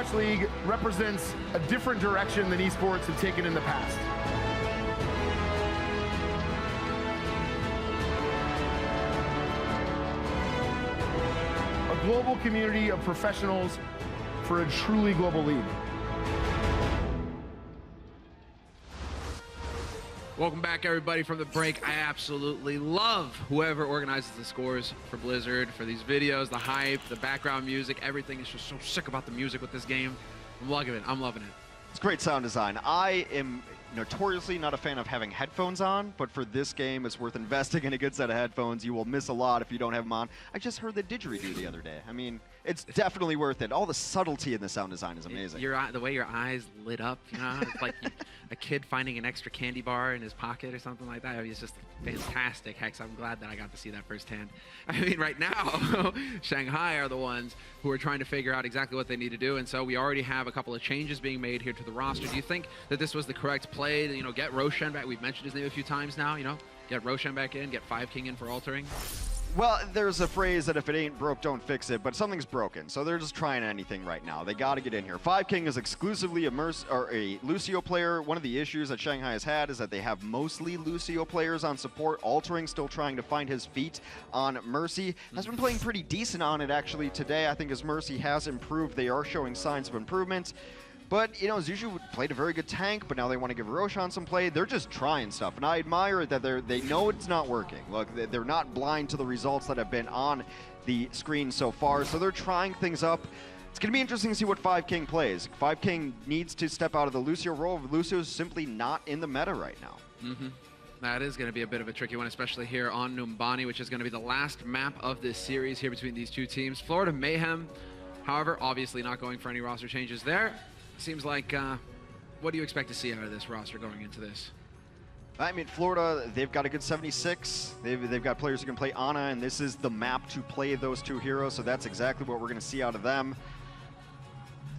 Overwatch League represents a different direction than esports have taken in the past. A global community of professionals for a truly global league. Welcome back, everybody, from the break. I absolutely love whoever organizes the scores for Blizzard, for these videos, the hype, the background music. Everything is just so sick about the music with this game. I'm loving it. I'm loving it. It's great sound design. I am notoriously not a fan of having headphones on, but for this game, it's worth investing in a good set of headphones. You will miss a lot if you don't have them on. I just heard the didgeridoo the other day. I mean, it's definitely worth it. All the subtlety in the sound design is amazing. The way your eyes lit up, you know, it's like a kid finding an extra candy bar in his pocket or something like that. I mean, it's just fantastic. Hex, I'm glad that I got to see that firsthand. I mean, right now, Shanghai are the ones who are trying to figure out exactly what they need to do, and so we already have a couple of changes being made here to the roster. Do you think that this was the correct play? You know, get Roshan back. We've mentioned his name a few times now. You know, get Roshan back in, get 5 King in for altering. Well, there's a phrase that if it ain't broke, don't fix it, but something's broken, so they're just trying anything right now. They got to get in here. 5 King is exclusively a Lucio player. One of the issues that Shanghai has had is that they have mostly Lucio players on support. Altering still trying to find his feet on Mercy. Has been playing pretty decent on it, actually, today. I think his Mercy has improved. They are showing signs of improvement. But, you know, Zushu played a very good tank, but now they want to give Roshan some play. They're just trying stuff, and I admire that they know it's not working. Look, they're not blind to the results that have been on the screen so far, so they're trying things up. It's going to be interesting to see what 5 King plays. 5 King needs to step out of the Lucio role. Lucio's simply not in the meta right now. That is going to be a bit of a tricky one, especially here on Numbani, which is going to be the last map of this series here between these two teams. Florida Mayhem, however, obviously not going for any roster changes there. Seems like, what do you expect to see out of this roster going into this? I mean, Florida, they've got a good 76. They've got players who can play Ana, and this is the map to play those two heroes, so that's exactly what we're going to see out of them.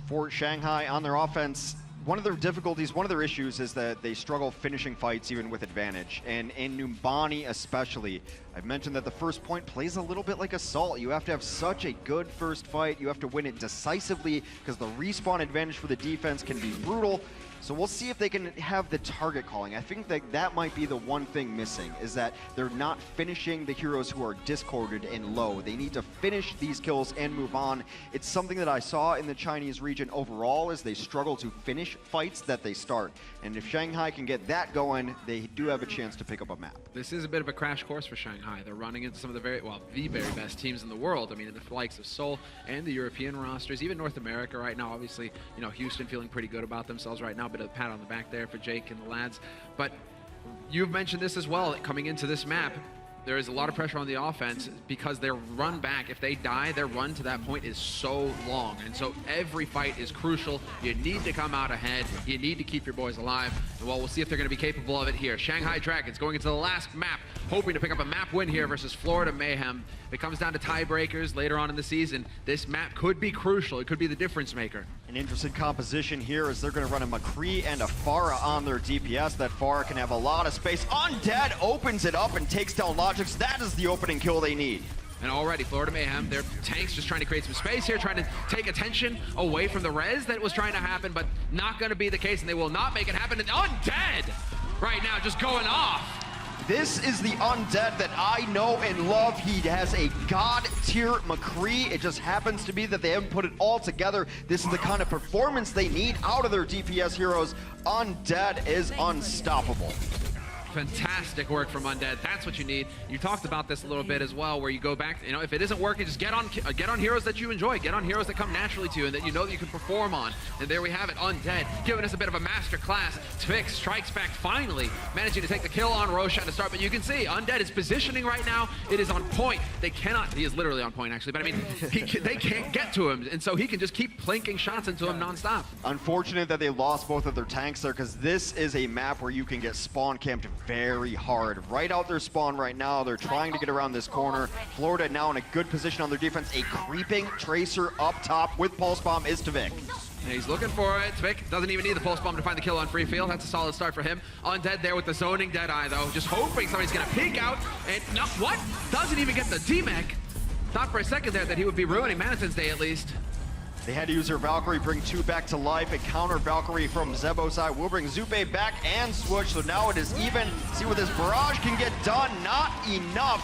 For Shanghai, on their offense, one of their difficulties, one of their issues is that they struggle finishing fights even with advantage. And in Numbani especially, I've mentioned that the first point plays a little bit like Assault. You have to have such a good first fight. You have to win it decisively because the respawn advantage for the defense can be brutal. So we'll see if they can have the target calling. I think that that might be the one thing missing, is that they're not finishing the heroes who are discorded and low. They need to finish these kills and move on. It's something that I saw in the Chinese region overall, is they struggle to finish fights that they start. And if Shanghai can get that going, they do have a chance to pick up a map. This is a bit of a crash course for Shanghai. They're running into some of the very best teams in the world. I mean, in the likes of Seoul and the European rosters, even North America right now. Obviously, you know, Houston feeling pretty good about themselves right now. Bit of a pat on the back there for Jake and the lads. But you've mentioned this as well, coming into this map. There is a lot of pressure on the offense because their run back, if they die, their run to that point is so long. And so every fight is crucial. You need to come out ahead. You need to keep your boys alive. And well, we'll see if they're going to be capable of it here. Shanghai Dragons going into the last map, hoping to pick up a map win here versus Florida Mayhem. If it comes down to tiebreakers later on in the season, this map could be crucial. It could be the difference maker. An interesting composition here is they're going to run a McCree and a Pharah on their DPS. That Pharah can have a lot of space. Undead opens it up and takes down Logix. That is the opening kill they need. And already, Florida Mayhem, their tanks just trying to create some space here, trying to take attention away from the res that was trying to happen, but not going to be the case, and they will not make it happen. And Undead right now just going off. This is the Undead that I know and love. He has a god-tier McCree. It just happens to be that they haven't put it all together. This is the kind of performance they need out of their DPS heroes. Undead is unstoppable. Fantastic work from Undead. That's what you need. You talked about this a little bit as well, where you go back, you know, if it isn't working, just get on heroes that you enjoy. Get on heroes that come naturally to you and that you know that you can perform on. And there we have it, Undead, giving us a bit of a master class. Twix strikes back, finally managing to take the kill on Roshan to start. But you can see Undead is positioning right now. It is on point. They cannot, he is literally on point actually, but I mean, they can't get to him. And so he can just keep plinking shots into him nonstop. Unfortunate that they lost both of their tanks there, because this is a map where you can get spawn camped very hard. Right out their spawn right now. They're trying to get around this corner. Florida now in a good position on their defense. A creeping Tracer up top with Pulse Bomb is Tvik. And he's looking for it. Tvik doesn't even need the Pulse Bomb to find the kill on free field. That's a solid start for him. Undead there with the zoning Deadeye though. Just hoping somebody's gonna peek out. And no, what? Doesn't even get the D-Mech. Thought for a second there that he would be ruining Manatin's day at least. They had to use their Valkyrie, bring 2 back to life. A counter Valkyrie from Zebo's side will bring Zupe back and switch. So now it is even. See what this barrage can get done. Not enough.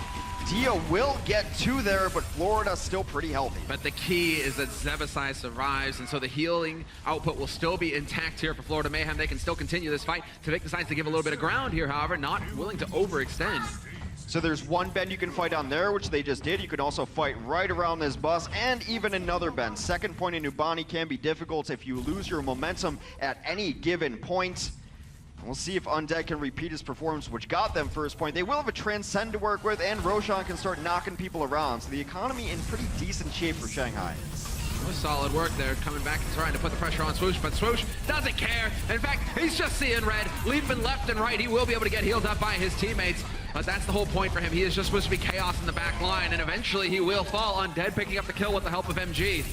Dia will get 2 there, but Florida still pretty healthy. But the key is that Zebasai survives, and so the healing output will still be intact here for Florida Mayhem. They can still continue this fight. Tvik decides to give a little bit of ground here, however, not willing to overextend. So there's one bend you can fight on there, which they just did. You can also fight right around this bus, and even another bend. Second point in Numbani can be difficult if you lose your momentum at any given point. We'll see if Undead can repeat his performance, which got them first point. They will have a Transcend to work with, and Roshan can start knocking people around. So the economy in pretty decent shape for Shanghai. Solid work there, coming back and trying to put the pressure on Swoosh, but Swoosh doesn't care. In fact, he's just seeing red, leaping left and right. He will be able to get healed up by his teammates, but that's the whole point for him. He is just supposed to be chaos in the back line, and eventually he will fall. Undead picking up the kill with the help of MG.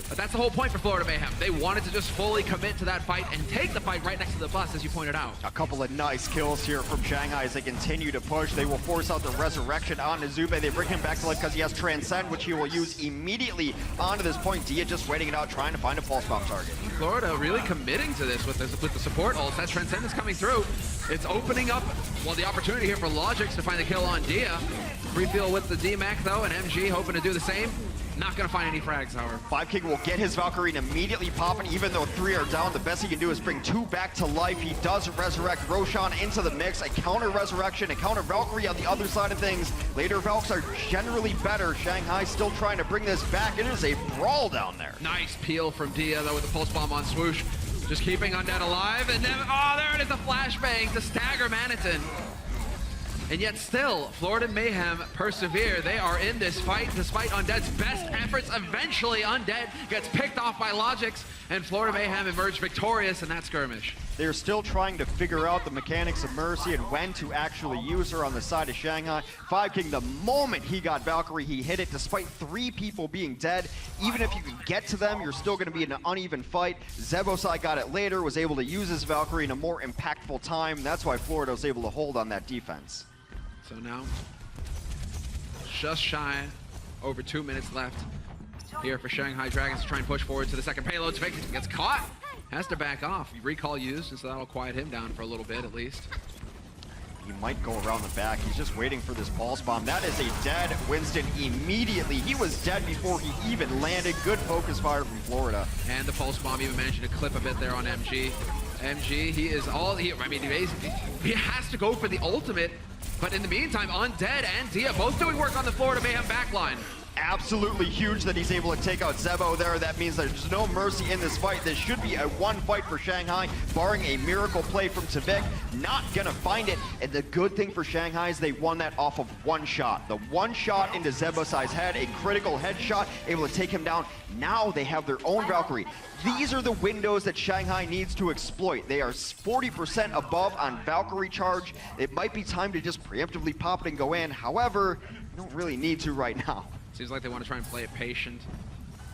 But that's the whole point for Florida Mayhem. They wanted to just fully commit to that fight and take the fight right next to the bus, as you pointed out. A couple of nice kills here from Shanghai as they continue to push. They will force out the resurrection on Zube. They bring him back to life because he has Transcend, which he will use immediately onto this point. Dia just waiting it out, trying to find a pulse bomb target. Florida really committing to this with the support ults. That Transcend is coming through. It's opening up, well, the opportunity here for Logix to find the kill on Dia. Free feel with the DMAC though, and MG hoping to do the same. Not gonna find any frags, however. 5King will get his Valkyrie and immediately popping, even though 3 are down. The best he can do is bring 2 back to life. He does resurrect Roshan into the mix. A counter resurrection, a counter Valkyrie on the other side of things. Later Valks are generally better. Shanghai still trying to bring this back. It is a brawl down there. Nice peel from Dia though with the pulse bomb on Swoosh. Just keeping Undead alive, and then, oh, there it is, a flashbang to stagger Manitin. And yet still, Florida Mayhem persevere. They are in this fight despite Undead's best efforts. Eventually, Undead gets picked off by Logix, and Florida Mayhem emerged victorious in that skirmish. They're still trying to figure out the mechanics of Mercy and when to actually use her on the side of Shanghai. 5King, the moment he got Valkyrie, he hit it despite 3 people being dead. Even if you can get to them, you're still going to be in an uneven fight. Zebosai got it later, was able to use his Valkyrie in a more impactful time. That's why Florida was able to hold on that defense. So now, just shy, over 2 minutes left here for Shanghai Dragons to try and push forward to the second payload. Tvik gets caught, has to back off. Recall used, and so that'll quiet him down for a little bit at least. He might go around the back. He's just waiting for this pulse bomb. That is a dead Winston immediately. He was dead before he even landed. Good focus fire from Florida. And the pulse bomb even managing to clip a bit there on MG. MG, he is all, I mean, he has to go for the ultimate. But in the meantime, Undead and Dia both doing work on the Florida Mayhem backline. Absolutely huge that he's able to take out Zebo there. That means there's no mercy in this fight. This should be a one fight for Shanghai, barring a miracle play from Tvik. Not gonna find it. And the good thing for Shanghai is they won that off of one shot. The one shot into Zebosai's head, a critical headshot, able to take him down. Now they have their own Valkyrie. These are the windows that Shanghai needs to exploit. They are 40% above on Valkyrie charge. It might be time to just preemptively pop it and go in. However, you don't really need to right now. Seems like they want to try and play it patient.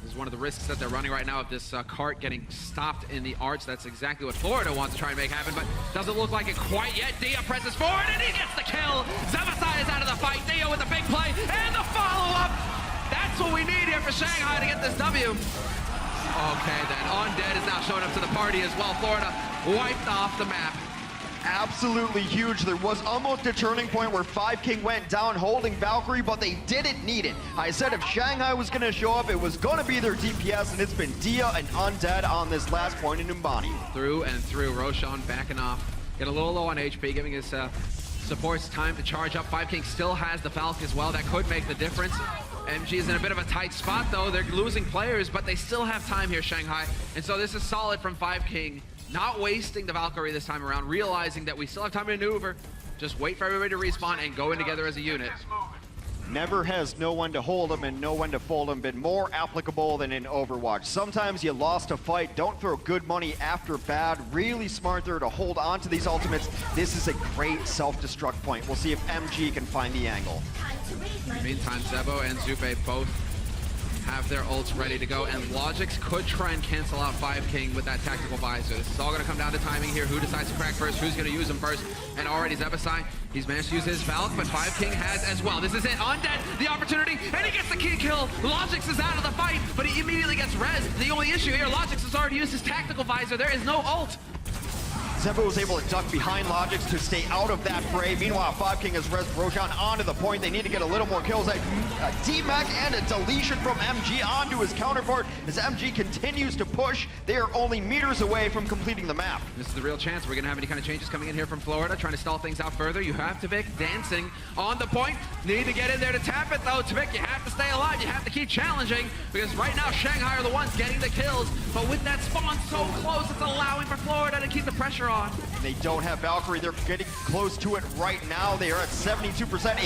This is one of the risks that they're running right now of this cart getting stopped in the arch. That's exactly what Florida wants to try and make happen, but doesn't look like it quite yet. Dia presses forward and he gets the kill. Zebasai is out of the fight. Dia with a big play and the follow-up. That's what we need here for Shanghai to get this W. Okay then, Undead is now showing up to the party as well. Florida wiped off the map. Absolutely huge. There was almost a turning point where 5King went down holding Valkyrie, but they didn't need it. I said if Shanghai was going to show up, it was going to be their DPS, and it's been Dia and Undead on this last point in Numbani. Through and through, Roshan backing off. Get a little low on HP, giving his supports time to charge up. 5King still has the Falc as well. That could make the difference. MG is in a bit of a tight spot, though. They're losing players, but they still have time here, Shanghai. And so this is solid from 5King. Not wasting the Valkyrie this time around, realizing that we still have time to maneuver. Just wait for everybody to respawn and go in together as a unit. Never has no one to hold him and no one to fold him been more applicable than in Overwatch. Sometimes you lost a fight, don't throw good money after bad. Really smart there to hold on to these ultimates. This is a great self-destruct point. We'll see if MG can find the angle. In the meantime, Zebo and Zupe both have their ults ready to go, and Logix could try and cancel out 5king with that tactical visor. This is all going to come down to timing here. Who decides to crack first? Who's going to use him first? And already Zebasai, he's managed to use his Valk, but 5king has as well. This is it. Undead, the opportunity, and he gets the key kill. Logix is out of the fight, but he immediately gets res. The only issue here, Logix has already used his tactical visor. There is no ult. Zebo was able to duck behind Logix to stay out of that fray. Meanwhile, 5king has rezzed Roshan onto the point. They need to get a little more kills. A D-Mac and a deletion from MG onto his counterpart as MG continues to push. They are only meters away from completing the map. This is the real chance. We're going to have any kind of changes coming in here from Florida, trying to stall things out further. You have Tvik dancing on the point. Need to get in there to tap it, though. Tvik, you have to stay alive. You have to keep challenging, because right now Shanghai are the ones getting the kills. But with that spawn so close, it's allowing for Florida to keep the pressure on. They don't have Valkyrie. They're getting close to it right now. They are at 72%.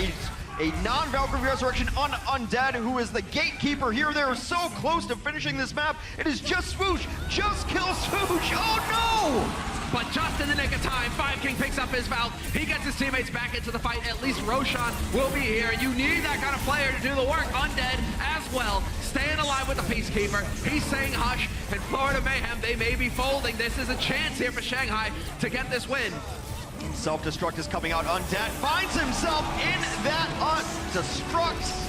A non-Valkyrie resurrection on Undead, who is the gatekeeper here. They're so close to finishing this map. It is just Swoosh. Just kill Swoosh. Oh, no! But just in the nick of time, 5king picks up his Valk. He gets his teammates back into the fight. At least Roshan will be here. You need that kind of player to do the work. Undead as well, staying alive with the Peacekeeper. He's saying hush, and Florida Mayhem, they may be folding. This is a chance here for Shanghai to get this win. Self-destruct is coming out. Undead finds himself in that destruct.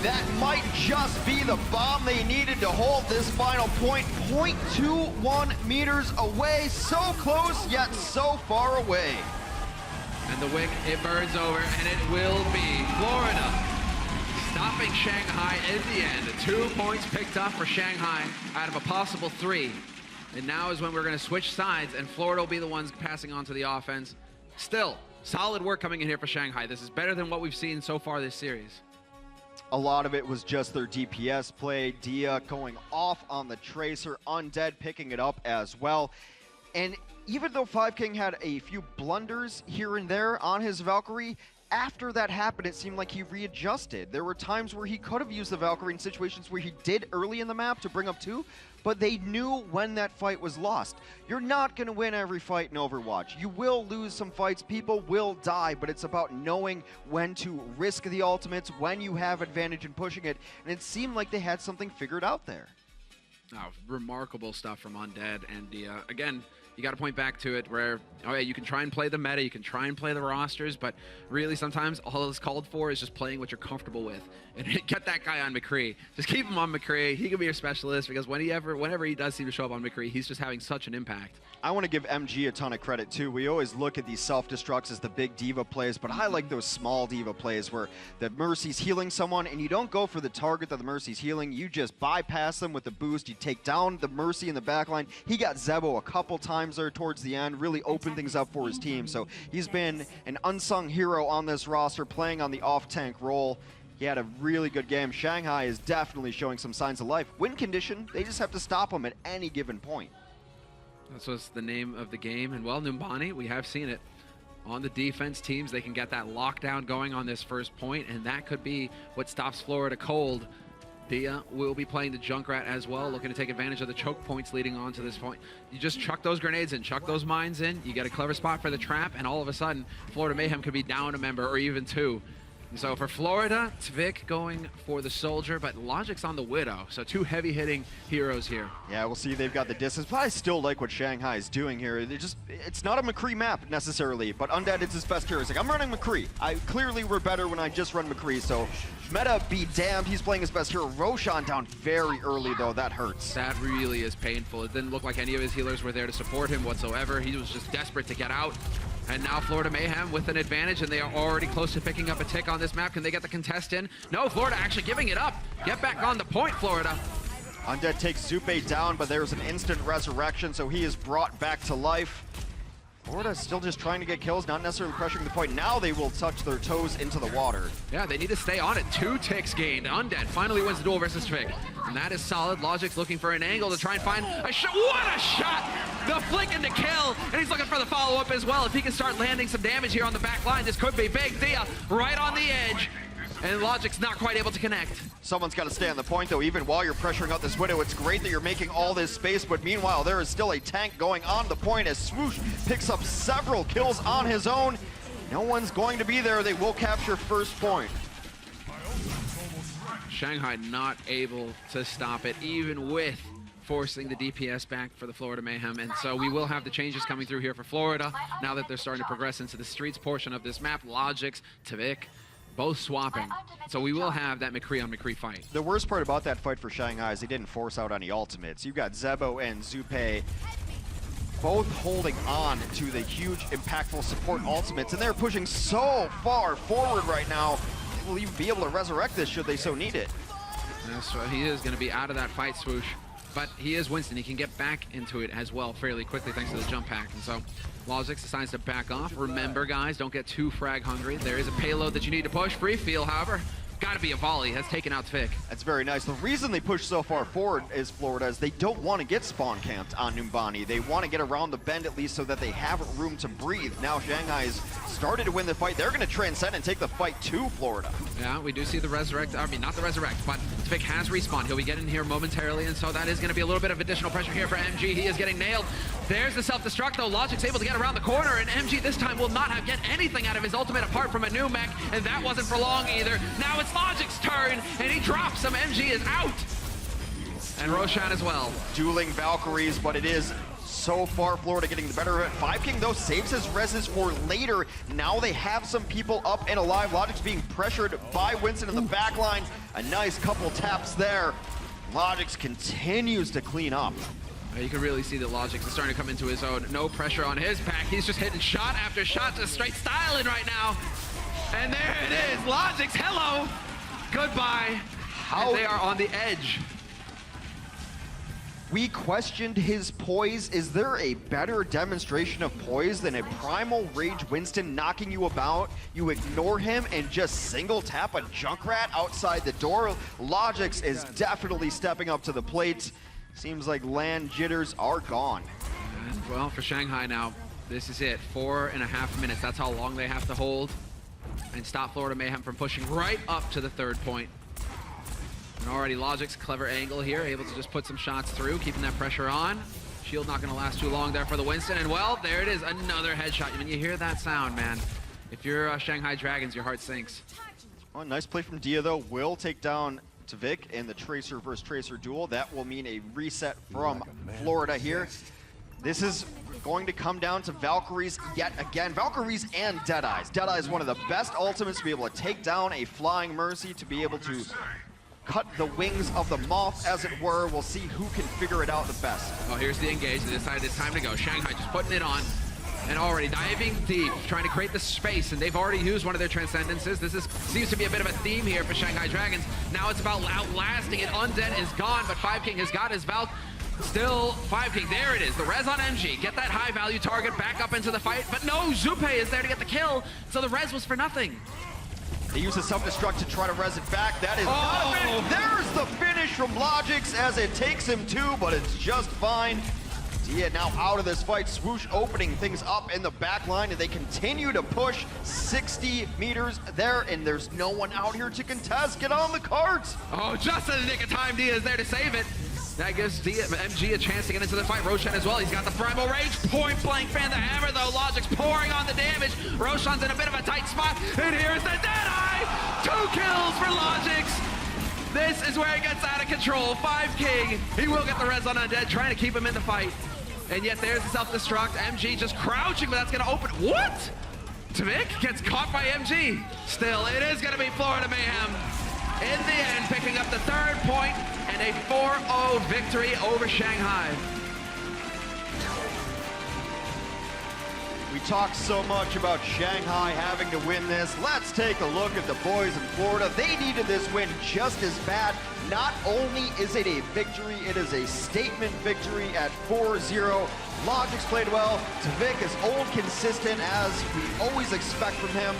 That might just be the bomb they needed to hold this final point. 0.21 meters away. So close, yet so far away. And the wick, it burns over, and it will be Florida stopping Shanghai in the end. 2 points picked up for Shanghai out of a possible 3. And now is when we're going to switch sides, and Florida will be the ones passing on to the offense. Still, solid work coming in here for Shanghai. This is better than what we've seen so far this series. A lot of it was just their DPS play. Dia going off on the Tracer. Undead picking it up as well. And even though 5king had a few blunders here and there on his Valkyrie, after that happened, it seemed like he readjusted. There were times where he could have used the Valkyrie in situations where he did early in the map to bring up 2, but they knew when that fight was lost. You're not going to win every fight in Overwatch. You will lose some fights, people will die, but it's about knowing when to risk the ultimates, when you have advantage in pushing it, and it seemed like they had something figured out there. Oh, remarkable stuff from Undead and Dia. Again, you got to point back to it where, oh yeah, you can try and play the meta, you can try and play the rosters, but really sometimes all it's called for is just playing what you're comfortable with. And get that guy on McCree. Just keep him on McCree. He can be your specialist, because whenever he does seem to show up on McCree, he's just having such an impact. I want to give MG a ton of credit too. We always look at these self-destructs as the big diva plays, but I like those small diva plays where the Mercy's healing someone and you don't go for the target that the Mercy's healing. You just bypass them with the boost. You take down the Mercy in the backline. He got Zebo a couple times there towards the end, really opened things up for his team. So he's been an unsung hero on this roster, playing on the off-tank role. He had a really good game. Shanghai is definitely showing some signs of life. Win condition, they just have to stop him at any given point. That's what's the name of the game. And well, Numbani, we have seen it. On the defense teams, they can get that lockdown going on this first point, and that could be what stops Florida cold. Dia will be playing the Junkrat as well, looking to take advantage of the choke points leading on to this point. You just chuck those grenades in, chuck those mines in, you get a clever spot for the trap, and all of a sudden, Florida Mayhem could be down a member or even 2. So for Florida, Tvik going for the Soldier, but Logic's on the Widow. So 2 heavy-hitting heroes here. Yeah, we'll see. They've got the distance, but I still like what Shanghai is doing here. It's not a McCree map necessarily, but Undead is his best hero. He's like, I'm running McCree. Clearly we're better when I just run McCree, so meta be damned. He's playing his best hero. Roshan down very early, though. That hurts. That really is painful. It didn't look like any of his healers were there to support him whatsoever. He was just desperate to get out. And now Florida Mayhem with an advantage, and they are already close to picking up a tick on this map. Can they get the contest in? No, Florida actually giving it up. Get back on the point, Florida. Undead takes Zupe down, but there's an instant resurrection, so he is brought back to life. Florida still just trying to get kills, not necessarily pressuring the point. Now they will touch their toes into the water. Yeah, they need to stay on it. 2 ticks gained. Undead finally wins the duel versus Tvik. And that is solid. Logic's looking for an angle to try and find a shot. What a shot! The flick into kill, and he's looking for the follow-up as well. If he can start landing some damage here on the back line, this could be big. Dia right on the edge. And Logic's not quite able to connect. Someone's got to stay on the point, though, even while you're pressuring out this Widow. It's great that you're making all this space, but meanwhile, there is still a tank going on the point as Swoosh picks up several kills on his own. No one's going to be there. They will capture first point. Shanghai not able to stop it, even with forcing the DPS back for the Florida Mayhem. And so we will have the changes coming through here for Florida now that they're starting to progress into the streets portion of this map. Logix, Tvik, both swapping. So we will have that McCree on McCree fight. The worst part about that fight for Shanghai is they didn't force out any ultimates. You've got Zebo and Zupe both holding on to the huge, impactful support ultimates, and they're pushing so far forward right now. They will even be able to resurrect this should they so need it. That's right. He is going to be out of that fight, Swoosh. But he is Winston. He can get back into it as well fairly quickly thanks to the jump pack. And so Logix decides to back off. Remember, guys, don't get too frag hungry. There is a payload that you need to push. Free feel, however, got to be a volley. Has taken out Tvik. That's very nice. The reason they push so far forward is Florida is they don't want to get spawn camped on Numbani. They want to get around the bend at least so that they have room to breathe. Now Shanghai has started to win the fight. They're going to transcend and take the fight to Florida. Yeah, we do see the resurrect. I mean, not the resurrect, but Tvik has respawned. He'll be getting here momentarily, and so that is going to be a little bit of additional pressure here for MG. He is getting nailed. There's the self-destruct, though. Logic's able to get around the corner, and MG this time will not get anything out of his ultimate apart from a new mech, and that wasn't for long either. Now it's Logic's turn, and he drops him. MG is out. And Roshan as well. Dueling Valkyries, but it is so far Florida getting the better of it. Five King, though, saves his reses for later. Now they have some people up and alive. Logic's being pressured by Winston in the back line. A nice couple taps there. Logix continues to clean up. You can really see that Logix is starting to come into his own. No pressure on his pack. He's just hitting shot after shot, just straight styling right now. And there it is. Logix, hello. Goodbye. And they are on the edge. We questioned his poise. Is there a better demonstration of poise than a Primal Rage Winston knocking you about? You ignore him and just single tap a Junkrat outside the door. Logix is definitely stepping up to the plate. Seems like land jitters are gone. And well, for Shanghai now, this is it. 4.5 minutes. That's how long they have to hold and stop Florida Mayhem from pushing right up to the third point. And already Logic's clever angle here, able to just put some shots through, keeping that pressure on. Shield not going to last too long there for the Winston. And well, there it is, another headshot. When you hear that sound, man, if you're Shanghai Dragons, your heart sinks. Oh, nice play from Dia, though. Will take down Tvik in the Tracer versus Tracer duel. That will mean a reset from Florida here. This is going to come down to Valkyries yet again. Valkyries and Deadeyes. Deadeye is one of the best ultimates to be able to take down a Flying Mercy, to be able to cut the wings of the moth, as it were. We'll see who can figure it out the best. Oh, here's the engage. They decided it's time to go. Shanghai just putting it on. And already diving deep, trying to create the space, and they've already used one of their transcendences. This seems to be a bit of a theme here for Shanghai Dragons. Now it's about outlasting it. Undead is gone, but Five King has got his Valk. Still, Five King, there it is. The res on MG. Get that high value target back up into the fight. But no, Zupe is there to get the kill, so the res was for nothing. They use a self-destruct to try to res it back. That is not a finish. There's the finish from Logix as it takes him two, but it's just fine. Dia now out of this fight. Swoosh opening things up in the back line, and they continue to push 60 meters there, and there's no one out here to contest. Get on the carts. Oh, just in the nick of time, Dia is there to save it. That gives MG a chance to get into the fight. Roshan as well. He's got the Primal Rage. Point blank fan the hammer, though. Logic's pouring on the damage. Roshan's in a bit of a tight spot. And here's the Deadeye. 2 kills for Logix. This is where it gets out of control. Five King. He will get the res on Undead, trying to keep him in the fight. And yet there's the self-destruct. MG just crouching, but that's going to open. What? Tvik gets caught by MG. Still, it is going to be Florida Mayhem. In the end, picking up the third point and a 4-0 victory over Shanghai. We talked so much about Shanghai having to win this. Let's take a look at the boys in Florida. They needed this win just as bad. Not only is it a victory, it is a statement victory at 4-0. Logix played well. Tvik is old, consistent, as we always expect from him.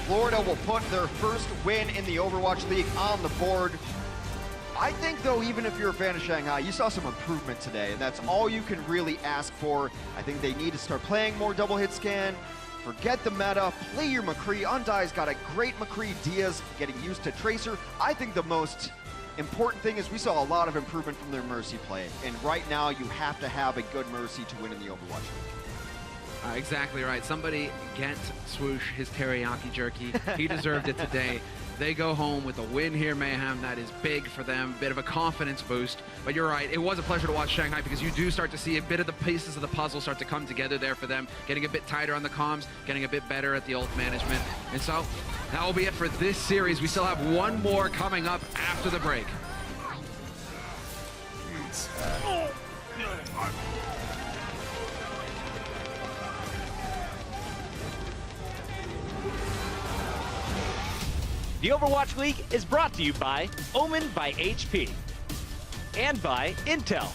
Florida will put their first win in the Overwatch League on the board. I think, though, even if you're a fan of Shanghai, you saw some improvement today, and that's all you can really ask for. I think they need to start playing more double hit scan. Forget the meta, play your McCree. Undie's got a great McCree. Diaz getting used to Tracer. I think the most important thing is we saw a lot of improvement from their Mercy play, and right now you have to have a good Mercy to win in the Overwatch League. Exactly right. Somebody get Swoosh his teriyaki jerky. He deserved it today. They go home with a win here, Mayhem. That is big for them, bit of a confidence boost. But you're right, it was a pleasure to watch Shanghai because you do start to see a bit of the pieces of the puzzle start to come together there for them, getting a bit tighter on the comms, getting a bit better at the ult management. And so that will be it for this series. We still have one more coming up after the break. The Overwatch League is brought to you by Omen by HP and by Intel.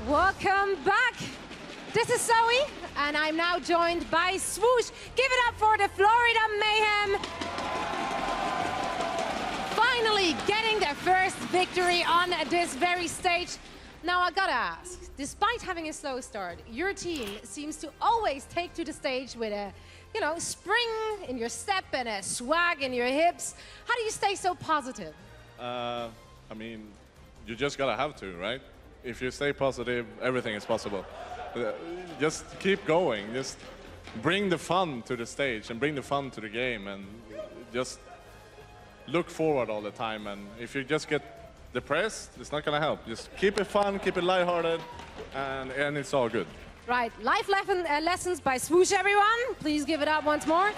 Welcome back. This is Zoe, and I'm now joined by Swoosh. Give it up for the Florida Mayhem. Finally getting their first victory on this very stage. Now I gotta ask, despite having a slow start, your team seems to always take to the stage with a, spring in your step and a swag in your hips. How do you stay so positive? I mean, you just gotta have to, right? If you stay positive, everything is possible. Just keep going. Just bring the fun to the stage and bring the fun to the game, and just look forward all the time. And if you just get depressed, it's not gonna help. Just keep it fun, keep it lighthearted, and it's all good. Right, life lessons by Swoosh, everyone. Please give it up once more.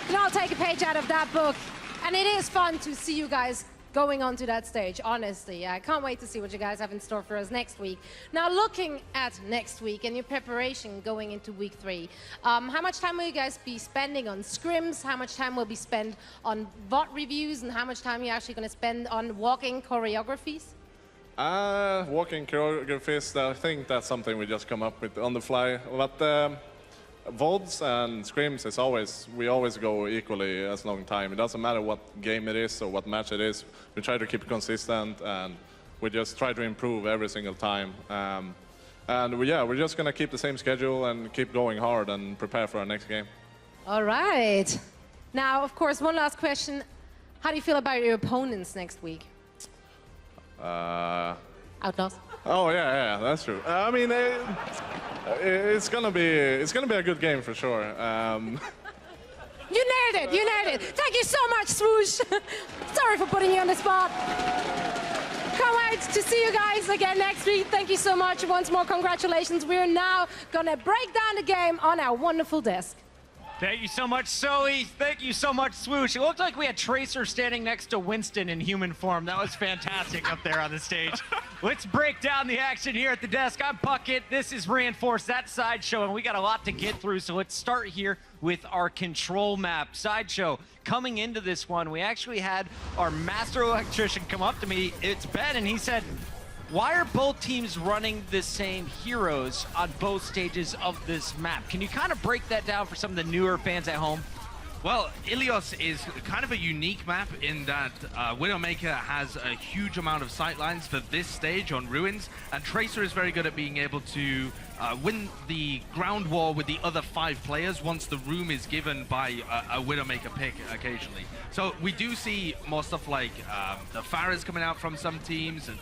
And I'll take a page out of that book. And it is fun to see you guys going onto that stage, honestly. I can't wait to see what you guys have in store for us next week. Now, looking at next week and your preparation going into week 3, how much time will you guys be spending on scrims? How much time will be spent on VOD reviews? And how much time are you actually going to spend on walking choreographies? Walking choreographies, I think that's something we just come up with on the fly. But VODs and scrims is always, we always go equally as long time. It doesn't matter what game it is or what match it is. We try to keep it consistent, and we just try to improve every single time. We're just going to keep the same schedule and keep going hard and prepare for our next game. All right. Now, of course, one last question. How do you feel about your opponents next week? Outlaws? Oh yeah, that's true. I mean, it's gonna be a good game for sure. You nailed it! You nailed it! Thank you so much, Swoosh. Sorry for putting you on the spot. Can't wait to see you guys again next week. Thank you so much. Once more, congratulations. We're now gonna break down the game on our wonderful desk. Thank you so much, Zoe. Thank you so much, Swoosh. It looked like we had Tracer standing next to Winston in human form. That was fantastic up there on the stage. Let's break down the action here at the desk. I'm Bucket. This is Reinforce, that Sideshow, and we got a lot to get through, so let's start here with our control map. Sideshow, coming into this one, we actually had our master electrician come up to me. It's Ben, and he said, why are both teams running the same heroes on both stages of this map? Can you kind of break that down for some of the newer fans at home? Well, Ilios is kind of a unique map in that Widowmaker has a huge amount of sightlines for this stage on Ruins, and Tracer is very good at being able to win the ground war with the other 5 players once the room is given by a Widowmaker pick occasionally. So we do see more stuff like the Pharahs coming out from some teams, and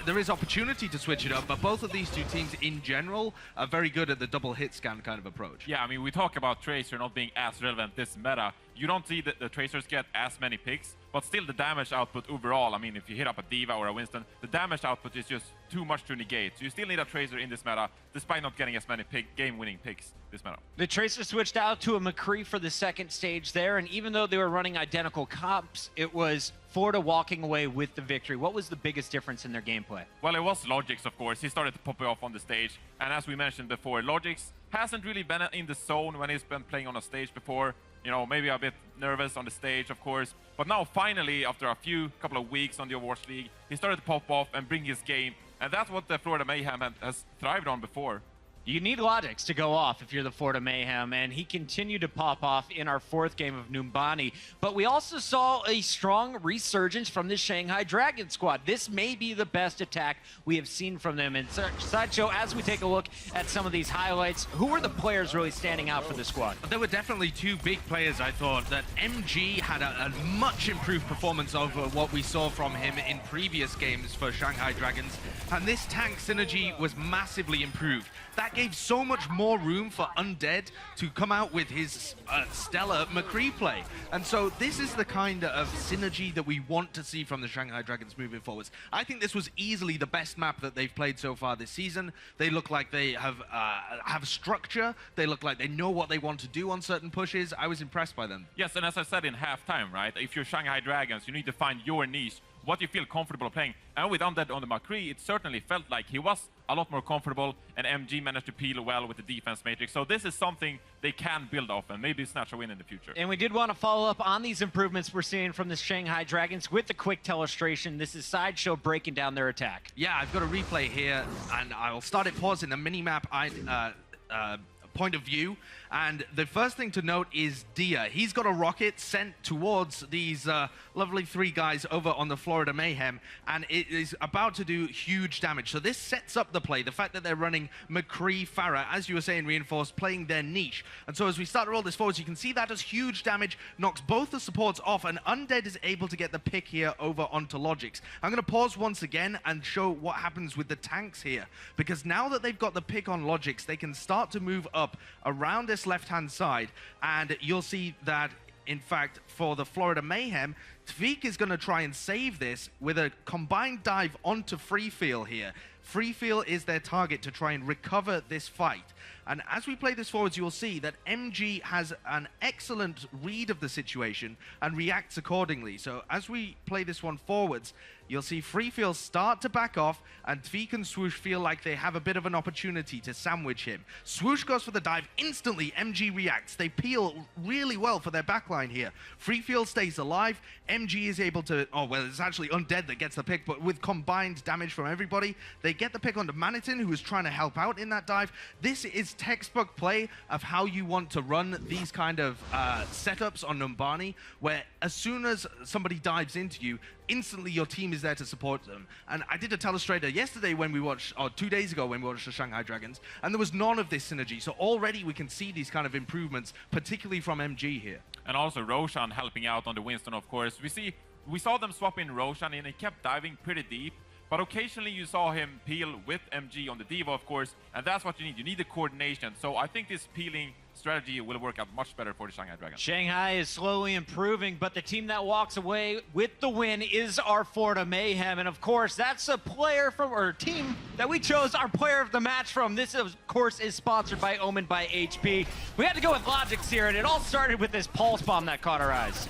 there is opportunity to switch it up, but both of these two teams in general are very good at the double hit scan kind of approach. Yeah, I mean, we talk about Tracer not being as relevant this meta. You don't see that the Tracers get as many picks, but still the damage output overall, I mean, if you hit up a Diva or a Winston, the damage output is just too much to negate. So you still need a Tracer in this meta, despite not getting as many game-winning picks this meta. The Tracer switched out to a McCree for the second stage there, and even though they were running identical comps, it was Florida walking away with the victory. What was the biggest difference in their gameplay? Well, it was Logix, of course. He started to pop off on the stage, and as we mentioned before, Logix hasn't really been in the zone when he's been playing on a stage before. You know, maybe a bit nervous on the stage, of course. But now, finally, after a couple of weeks on the Overwatch League, he started to pop off and bring his game. And that's what the Florida Mayhem has thrived on before. You need Logix to go off if you're the Florida Mayhem, and he continued to pop off in our 4th game of Numbani. But we also saw a strong resurgence from the Shanghai Dragon squad. This may be the best attack we have seen from them. And Sideshow, as we take a look at some of these highlights, who are the players really standing out for the squad? There were definitely 2 big players, I thought. That MG had a much improved performance over what we saw from him in previous games for Shanghai Dragons. And this tank synergy was massively improved. That gave so much more room for Undead to come out with his stellar McCree play. And so this is the kind of synergy that we want to see from the Shanghai Dragons moving forwards. I think this was easily the best map that they've played so far this season. They look like they have structure. They look like they know what they want to do on certain pushes. I was impressed by them. Yes, and as I said in halftime, right? If you're Shanghai Dragons, you need to find your niche, what you feel comfortable playing. And with Undead on the McCree, it certainly felt like he was a lot more comfortable, and MG managed to peel well with the defense matrix. So this is something they can build off and maybe snatch a win in the future. And we did want to follow up on these improvements we're seeing from the Shanghai Dragons with the quick illustration. This is Sideshow breaking down their attack. Yeah, I've got a replay here, and I'll start it pause in the mini-map point of view. And the first thing to note is Dia. He's got a rocket sent towards these lovely 3 guys over on the Florida Mayhem, and it is about to do huge damage. So this sets up the play, the fact that they're running McCree, Pharah, as you were saying, Reinforced, playing their niche. And so as we start to roll this forward, you can see that does huge damage, knocks both the supports off, and Undead is able to get the pick here over onto Logix. I'm going to pause once again and show what happens with the tanks here, because now that they've got the pick on Logix, they can start to move up around this left-hand side, and you'll see that, in fact, for the Florida Mayhem, Tvik is going to try and save this with a combined dive onto Freefeel here. Freefeel is their target to try and recover this fight. And as we play this forwards, you'll see that MG has an excellent read of the situation and reacts accordingly. So as we play this one forwards, you'll see Freefield start to back off, and Tweak and Swoosh feel like they have a bit of an opportunity to sandwich him. Swoosh goes for the dive. Instantly, MG reacts. They peel really well for their backline here. Freefield stays alive. MG is able to... Oh, well, it's actually Undead that gets the pick, but with combined damage from everybody, they get the pick onto Manitin, who is trying to help out in that dive. This is textbook play of how you want to run these kind of setups on Numbani, where as soon as somebody dives into you, instantly your team is there to support them. And I did a telestrator yesterday when we watched, or 2 days ago when we watched the Shanghai Dragons, and there was none of this synergy. So already we can see these kind of improvements, particularly from MG here. And also Roshan helping out on the Winston, of course. We saw them swap in Roshan, and he kept diving pretty deep. But occasionally you saw him peel with MG on the Diva, of course, and that's what you need. You need the coordination. So I think this peeling strategy will work out much better for the Shanghai Dragons. Shanghai is slowly improving, but the team that walks away with the win is our Florida Mayhem. And of course, that's a player from our team that we chose our player of the match from. This, of course, is sponsored by Omen by HP. We had to go with Logix here, and it all started with this pulse bomb that caught our eyes.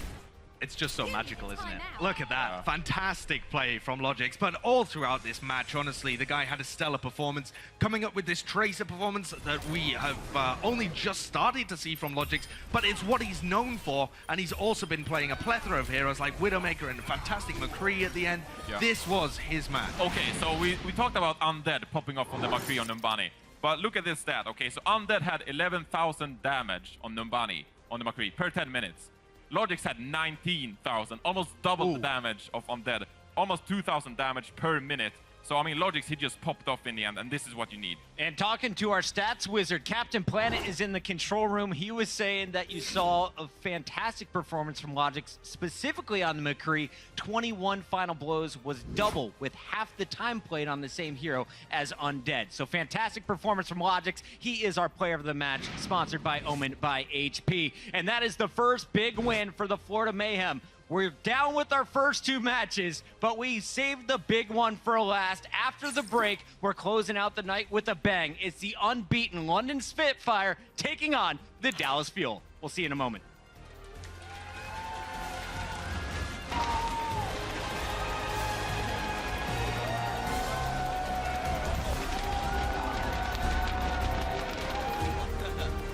It's just so magical, isn't it? Look at that. Fantastic play from Logix. But all throughout this match, honestly, the guy had a stellar performance. Coming up with this Tracer performance that we have only just started to see from Logix, but it's what he's known for. And he's also been playing a plethora of heroes like Widowmaker and fantastic McCree at the end. Yeah. This was his match. Okay, so we talked about Undead popping off on the McCree on Numbani. But look at this stat. Okay, so Undead had 11,000 damage on Numbani on the McCree per 10 minutes. Logix had 19,000, almost double the damage of Undead, almost 2,000 damage per minute. So, I mean, Logix, he just popped off in the end, and this is what you need. And talking to our stats wizard, Captain Planet is in the control room. He was saying that you saw a fantastic performance from Logix, specifically on the McCree. 21 final blows was double, with half the time played on the same hero as Undead. So fantastic performance from Logix. He is our player of the match, sponsored by Omen by HP. And that is the first big win for the Florida Mayhem. We're down with our first two matches, but we saved the big one for last. After the break, we're closing out the night with a bang. It's the unbeaten London Spitfire taking on the Dallas Fuel. We'll see you in a moment.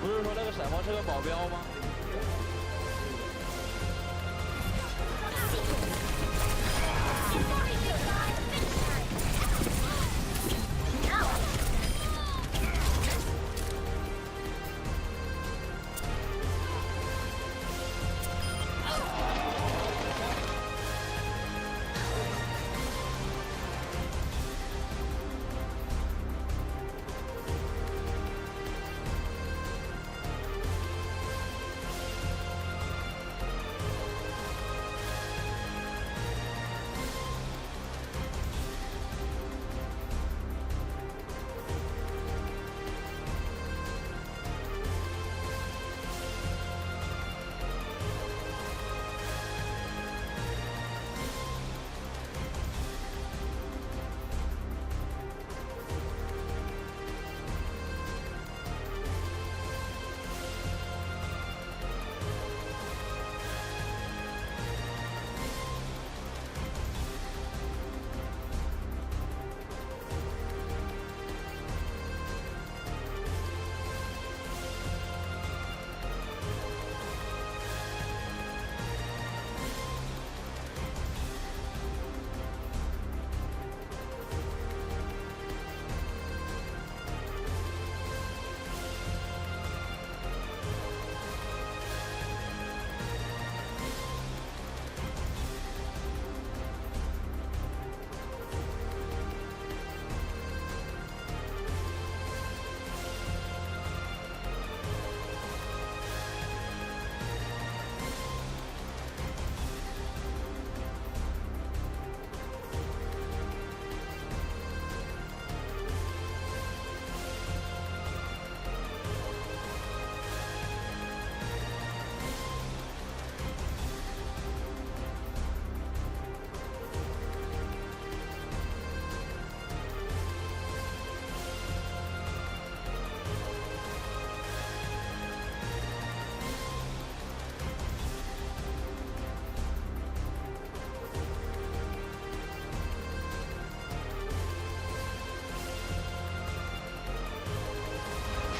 不是说那个闪光车保镖吗？